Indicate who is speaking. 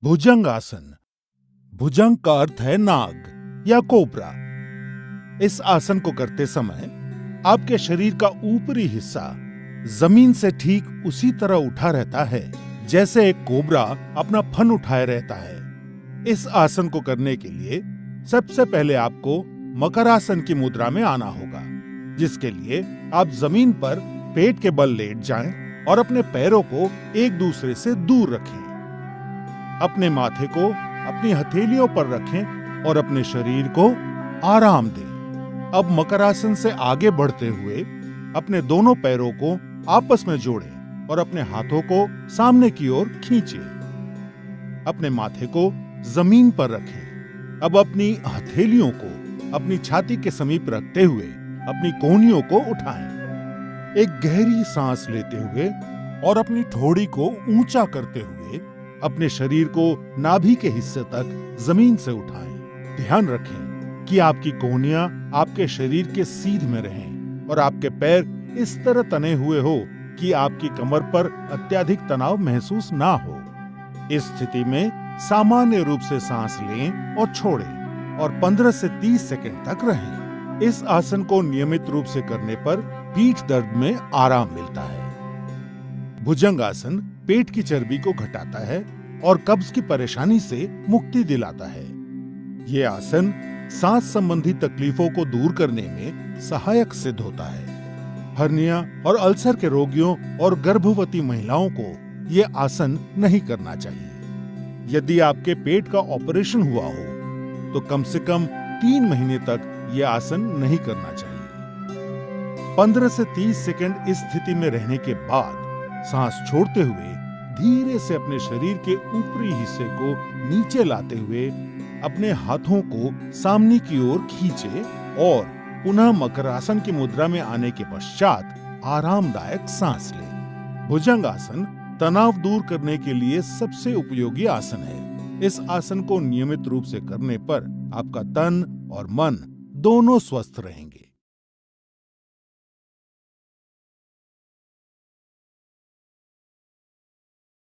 Speaker 1: भुजंग आसन। भुजंग का अर्थ है नाग या कोबरा। इस आसन को करते समय आपके शरीर का ऊपरी हिस्सा जमीन से ठीक उसी तरह उठा रहता है जैसे एक कोबरा अपना फन उठाए रहता है। इस आसन को करने के लिए सबसे पहले आपको मकरासन की मुद्रा में आना होगा, जिसके लिए आप जमीन पर पेट के बल लेट जाएं और अपने पैरों को एक दूसरे से दूर रखें। अपने माथे को अपनी हथेलियों पर रखें और अपने शरीर को आराम दें। अब मकरासन से आगे बढ़ते हुए अपने दोनों पैरों को आपस में जोड़ें और अपने हाथों को सामने की ओर खींचें। अपने माथे को जमीन पर रखें। अब अपनी हथेलियों को अपनी छाती के समीप रखते हुए अपनी कोहनियों को उठाएं। एक गहरी सांस लेते हुए और अपनी ठोड़ी को ऊंचा करते हुए अपने शरीर को नाभि के हिस्से तक जमीन से उठाएं। ध्यान रखें कि आपकी कोहनियां आपके शरीर के सीध में रहें और आपके पैर इस तरह तने हुए हो कि आपकी कमर पर अत्यधिक तनाव महसूस ना हो। इस स्थिति में सामान्य रूप से सांस लें और छोड़ें और 15 से 30 सेकंड तक रहें। इस आसन को नियमित रूप से करने पर पीठ दर्द में आराम मिलता है। भुजंग आसन पेट की चर्बी को घटाता है और कब्ज की परेशानी से मुक्ति दिलाता है। ये आसन सांस संबंधी तकलीफों को दूर करने में सहायक सिद्ध होता है। हर्निया और अल्सर के रोगियों और गर्भवती महिलाओं को ये आसन नहीं करना चाहिए। यदि आपके पेट का ऑपरेशन हुआ हो तो कम से कम 3 महीने तक ये आसन नहीं करना चाहिए। 15 से 30 सेकंड इस स्थिति में रहने के बाद सांस छोड़ते हुए धीरे से अपने शरीर के ऊपरी हिस्से को नीचे लाते हुए अपने हाथों को सामने की ओर खींचे और पुनः मकरासन की मुद्रा में आने के पश्चात आरामदायक सांस लें। भुजंग आसन तनाव दूर करने के लिए सबसे उपयोगी आसन है। इस आसन को नियमित रूप से करने पर आपका तन और मन दोनों स्वस्थ रहेंगे।